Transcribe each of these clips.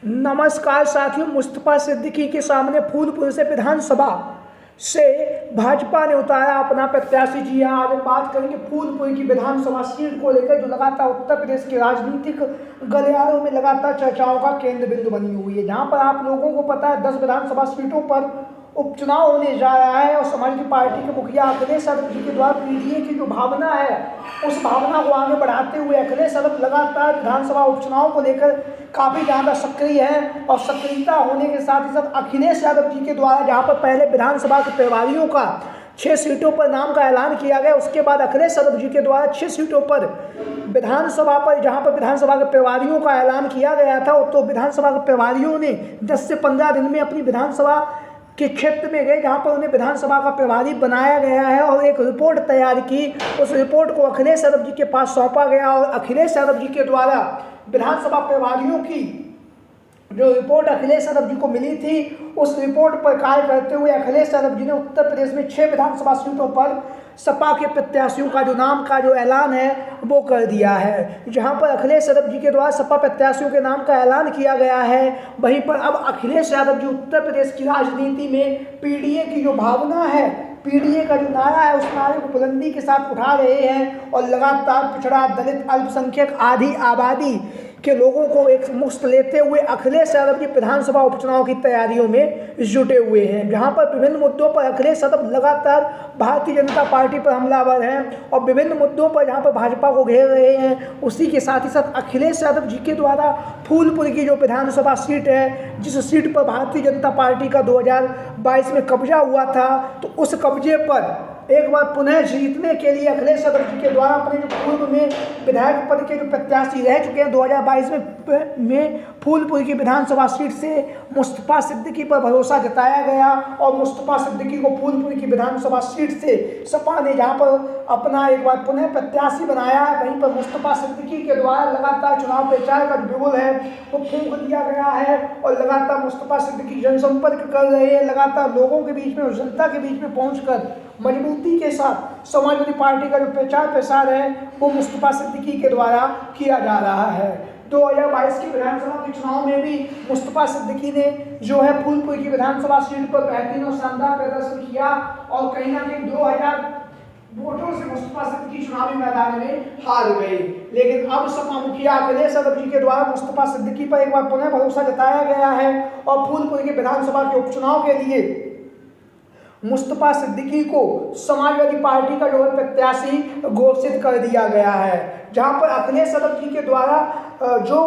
नमस्कार साथियों, मुस्तफा सिद्दीकी के सामने फूलपुर से विधानसभा से भाजपा ने उतारा अपना प्रत्याशी। जी हाँ, आज बात करेंगे फूलपुर की विधानसभा सीट को लेकर, जो लगातार उत्तर प्रदेश के राजनीतिक गलियारों में लगातार चर्चाओं का केंद्र बिंदु बनी हुई है। जहां पर आप लोगों को पता है 10 विधानसभा सीटों पर उपचुनाव होने जा रहा है और समाजवादी पार्टी के मुखिया अखिलेश यादव जी के द्वारा पीडीए की जो भावना है उस भावना को आगे बढ़ाते हुए अखिलेश यादव लगातार विधानसभा उपचुनाव को लेकर काफ़ी ज़्यादा सक्रिय है। और सक्रियता होने के साथ ही साथ अखिलेश यादव जी के द्वारा जहां पर पहले विधानसभा के प्रभारियों का 6 सीटों पर नाम का ऐलान किया गया, उसके बाद अखिलेश यादव जी के द्वारा 6 सीटों पर विधानसभा पर जहां पर विधानसभा के प्रभारियों का ऐलान किया गया था, तो विधानसभा के प्रभारियों ने 10 से 15 दिन में अपनी विधानसभा के क्षेत्र में गए जहां पर उन्हें विधानसभा का प्रभारी बनाया गया है और एक रिपोर्ट तैयार की। उस रिपोर्ट को अखिलेश यादव जी के पास सौंपा गया और अखिलेश यादव जी के द्वारा विधानसभा प्रभारियों की जो रिपोर्ट अखिलेश यादव जी को मिली थी, उस रिपोर्ट पर कार्य करते हुए अखिलेश यादव जी ने उत्तर प्रदेश में 6 विधानसभा सीटों पर सपा के प्रत्याशियों का जो नाम का जो ऐलान है वो कर दिया है। जहां पर अखिलेश यादव जी के द्वारा सपा प्रत्याशियों के नाम का ऐलान किया गया है, वहीं पर अब अखिलेश यादव जी उत्तर प्रदेश की राजनीति में पीडीए की जो भावना है, पीडीए का जो नारा है, उस नारे को बुलंदी के साथ उठा रहे हैं और लगातार पिछड़ा, दलित, अल्पसंख्यक आदि आबादी के लोगों को एक मुश्त लेते हुए अखिलेश यादव जी विधानसभा उपचुनाव की तैयारियों में जुटे हुए हैं। जहां पर विभिन्न मुद्दों पर अखिलेश यादव लगातार भारतीय जनता पार्टी पर हमलावर हैं और विभिन्न मुद्दों पर जहां पर भाजपा को घेर रहे हैं, उसी के साथ ही साथ अखिलेश यादव जी के द्वारा फूलपुर की जो विधानसभा सीट है, जिस सीट पर भारतीय जनता पार्टी का 2022 में कब्जा हुआ था, तो उस कब्जे पर एक बार पुनः जीतने के लिए अखिलेश यादव जी के द्वारा अपने जो पूर्व में विधायक पद के जो प्रत्याशी रह चुके हैं 2022 में फूलपुर की विधानसभा सीट से मुस्तफा सिद्दीकी पर भरोसा जताया गया और मुस्तफा सिद्दीकी को फूलपुर की विधानसभा सीट से सपा ने जहां पर अपना एक बार पुनः प्रत्याशी बनाया है, वहीं पर मुस्तफा सिद्दीकी के द्वारा लगातार चुनाव प्रचार का जो बिगुल है वो फूंक दिया गया है और लगातार मुस्तफा सिद्दीकी जनसंपर्क कर रहे हैं, लगातार लोगों के बीच में और जनता के बीच में पहुंचकर मजबूती के साथ समाजवादी पार्टी का जो प्रचार प्रसार है वो मुस्तफा सिद्दीकी के द्वारा किया जा रहा है। 2022 की विधानसभा के चुनाव में भी मुस्तफा सिद्दीकी ने जो है फूलपुर की विधानसभा सीट पर बेहतरीन और शानदार प्रदर्शन किया और कहीं ना कहीं 2000 वोटों से मुस्तफा सिद्दीकी चुनावी मैदान में हार गए। लेकिन अब सपा मुखिया अखिलेश यादव जी के द्वारा मुस्तफा सिद्दीकी पर एक बार पुनः भरोसा जताया गया है और फूलपुर की विधानसभा के उपचुनाव के लिए मुस्तफा सिद्दीकी को समाजवादी पार्टी का जो है प्रत्याशी घोषित कर दिया गया है। जहां पर अखिलेश यादव जी के द्वारा जो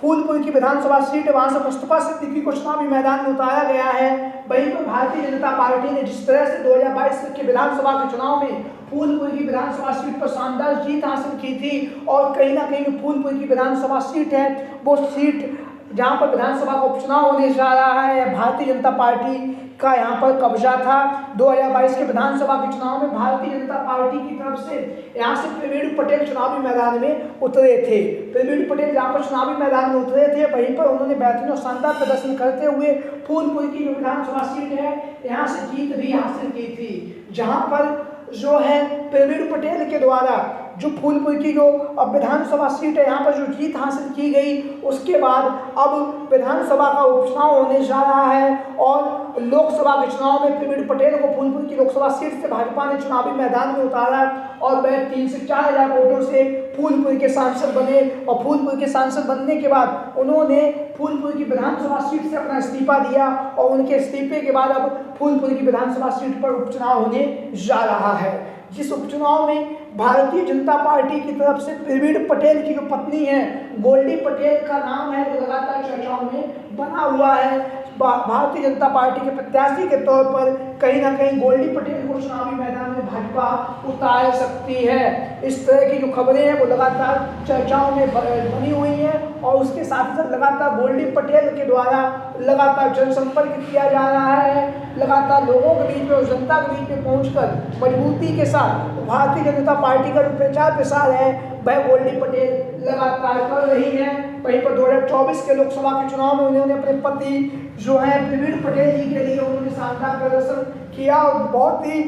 फूलपुर की विधानसभा सीट है वहां से मुस्तफा सिद्दीकी को चुनावी मैदान में उतारा गया है, वहीं पर भारतीय जनता पार्टी ने जिस तरह से 2022 के विधानसभा के चुनाव में फूलपुर की विधानसभा सीट पर शानदार जीत हासिल की थी और कहीं ना कहीं फूलपुर की विधानसभा सीट है वो सीट जहां पर विधानसभा का उपचुनाव होने जा रहा है, भारतीय जनता पार्टी का यहां पर कब्जा था। 2022 के विधानसभा के चुनाव में भारतीय जनता पार्टी की तरफ से यहां से प्रवीण पटेल चुनावी मैदान में उतरे थे। प्रवीण पटेल जहां पर चुनावी मैदान में उतरे थे वहीं पर उन्होंने बेहतरीन और शानदार प्रदर्शन करते हुए फूलपुर की जो विधानसभा सीट है यहाँ से जीत भी हासिल की थी। जहाँ पर जो है प्रवीण पटेल के द्वारा जो फूलपुर की जो अब विधानसभा सीट है यहाँ पर जो जीत हासिल की गई, उसके बाद अब विधानसभा का उपचुनाव होने जा रहा है और लोकसभा के चुनाव में प्रवीण पटेल को फूलपुर की लोकसभा सीट से भाजपा ने चुनावी मैदान में उतारा और वह 3 से 4 हजार वोटों से फूलपुर के सांसद बने और फूलपुर के सांसद बनने के बाद उन्होंने फूलपुर की विधानसभा सीट से अपना इस्तीफा दिया और उनके इस्तीफे के बाद अब फूलपुर की विधानसभा सीट पर उपचुनाव होने जा रहा है। जिस उपचुनाव में भारतीय जनता पार्टी की तरफ से प्रवीण पटेल की जो पत्नी है गोल्डी पटेल का नाम है जो लगातार चर्चाओं में बना हुआ है। भारतीय जनता पार्टी के प्रत्याशी के तौर पर कहीं ना कहीं गोल्डी पटेल को चुनावी मैदान में भाजपा उतार सकती है। इस तरह की जो खबरें हैं वो लगातार चर्चाओं में बनी हुई हैं और उसके साथ साथ लगातार गोल्डी पटेल के द्वारा लगातार जनसंपर्क किया जा रहा है, लगातार लोगों के बीच में और जनता के बीच में पहुंचकर मजबूती के साथ भारतीय जनता पार्टी का जो प्रचार प्रसार है वह गोल्डी पटेल लगातार कर रही हैं। वहीं पर 2024 के लोकसभा के चुनाव में उन्होंने अपने पति जो है प्रवीण पटेल जी के लिए उन्होंने शानदार प्रदर्शन किया और बहुत ही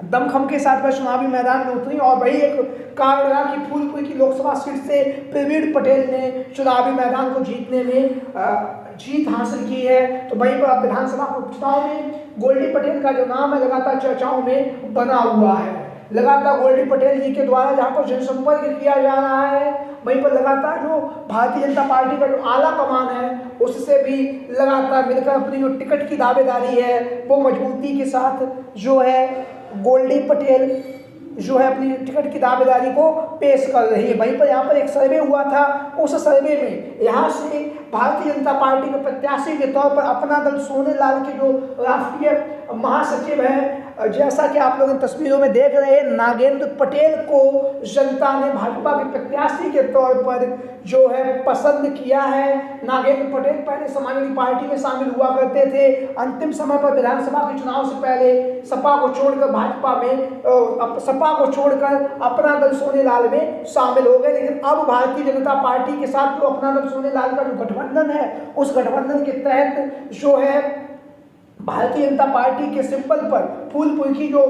दमखम के साथ वह चुनावी मैदान में उतरी और वही एक कारण रहा कि फूलपुर की लोकसभा सीट से प्रवीण पटेल ने चुनावी मैदान को जीतने में जीत हासिल की है। तो वहीं पर अब विधानसभा उपचुनाव में गोल्डी पटेल का जो नाम है लगातार चर्चाओं में बना हुआ है। लगातार गोल्डी पटेल जी के द्वारा जहाँ पर जनसंपर्क किया जा रहा है, वहीं पर लगातार जो भारतीय जनता पार्टी का जो आला कमान है उससे भी लगातार मिलकर अपनी जो टिकट की दावेदारी है वो मजबूती के साथ जो है गोल्डी पटेल जो है अपनी टिकट की दावेदारी को पेश कर रही है। वहीं पर यहाँ पर एक सर्वे हुआ था, उस सर्वे में यहाँ से भारतीय जनता पार्टी के प्रत्याशी के तौर पर अपना दल सोनेलाल के जो राष्ट्रीय महासचिव हैं, जैसा कि आप लोग इन तस्वीरों में देख रहे हैं, नागेंद्र पटेल को जनता ने भाजपा के प्रत्याशी के तौर पर जो है पसंद किया है। नागेंद्र पटेल पहले समाजवादी पार्टी में शामिल हुआ करते थे, अंतिम समय पर विधानसभा के चुनाव से पहले सपा को छोड़कर भाजपा में सपा को छोड़कर अपना दल सोनेलाल में शामिल हो गए। लेकिन अब भारतीय जनता पार्टी के साथ जो अपना दल सोनेलाल का जो गठबंधन है, उस गठबंधन के तहत जो है भारतीय जनता पार्टी के सिंबल पर फूलपुर की जो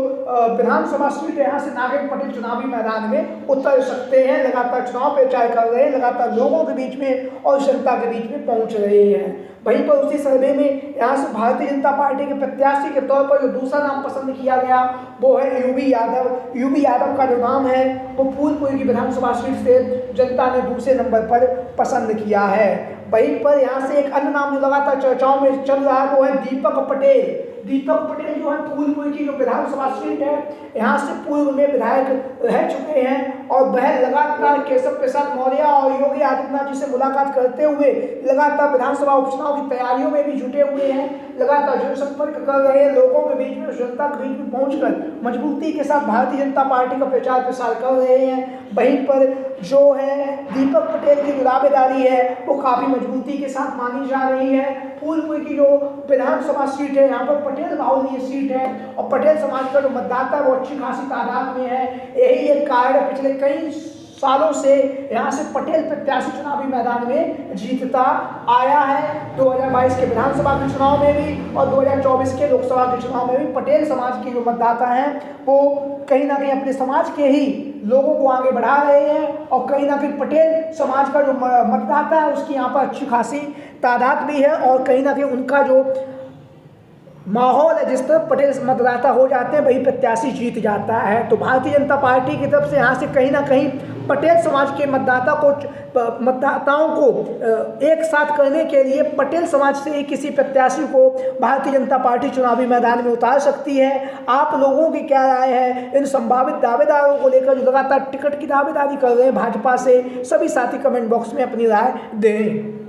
विधानसभा सीट है, यहाँ से नागेंद्र पटेल चुनावी मैदान में उतर सकते हैं। लगातार चुनाव प्रचार कर रहे हैं, लगातार लोगों के बीच में और जनता के बीच में पहुंच रहे हैं। वहीं पर उसी सर्वे में यहाँ से भारतीय जनता पार्टी के प्रत्याशी के तौर पर जो दूसरा नाम पसंद किया गया वो है यूबी यादव। यूबी यादव का जो नाम है वो फूलपुर की विधानसभा सीट से जनता ने दूसरे नंबर पर पसंद किया है। वहीं पर यहाँ से एक अन्य नाम जो लगातार चर्चाओं में चल रहा है वो है दीपक पटेल। दीपक पटेल जो है फूलपुर की जो विधानसभा सीट है, यहाँ से पूर्व में विधायक रह चुके हैं और वह लगातार केशव प्रसाद मौर्य और योगी आदित्यनाथ जी से मुलाकात करते हुए लगातार विधानसभा उपचुनाव की तैयारियों में भी जुटे हुए हैं। लगातार जनसंपर्क कर रहे हैं, लोगों के बीच में, जनता के बीच में पहुंचकर मजबूती के साथ भारतीय जनता पार्टी का प्रचार प्रसार कर रहे हैं। वहीं पर जो है दीपक पटेल की जो दावेदारी है वो काफ़ी मजबूती के साथ मानी जा रही है। फूलपुर की जो विधानसभा सीट है, यहाँ पर पटेल बाहुल्य सीट है और पटेल समाज का जो मतदाता वो अच्छी खासी तादाद में है। यही एक कारण है, पिछले कई सालों से यहाँ से पटेल प्रत्याशी चुनावी मैदान में जीतता आया है। 2022 के विधानसभा के चुनाव में भी और 2024 के लोकसभा के चुनाव में भी पटेल समाज के जो मतदाता हैं वो कहीं ना कहीं अपने समाज के ही लोगों को आगे बढ़ा रहे हैं और कहीं ना कहीं पटेल समाज का जो मतदाता है उसकी यहाँ पर अच्छी खासी तादाद भी है और कहीं ना कहीं उनका जो माहौल है जिस तरह पटेल मतदाता हो जाते हैं वही प्रत्याशी जीत जाता है। तो भारतीय जनता पार्टी की तरफ से यहाँ से कहीं ना कहीं पटेल समाज के मतदाताओं को एक साथ करने के लिए पटेल समाज से किसी प्रत्याशी को भारतीय जनता पार्टी चुनावी मैदान में उतार सकती है। आप लोगों की क्या राय है इन संभावित दावेदारों को लेकर जो लगातार टिकट की दावेदारी कर रहे हैं भाजपा से? सभी साथी कमेंट बॉक्स में अपनी राय दें।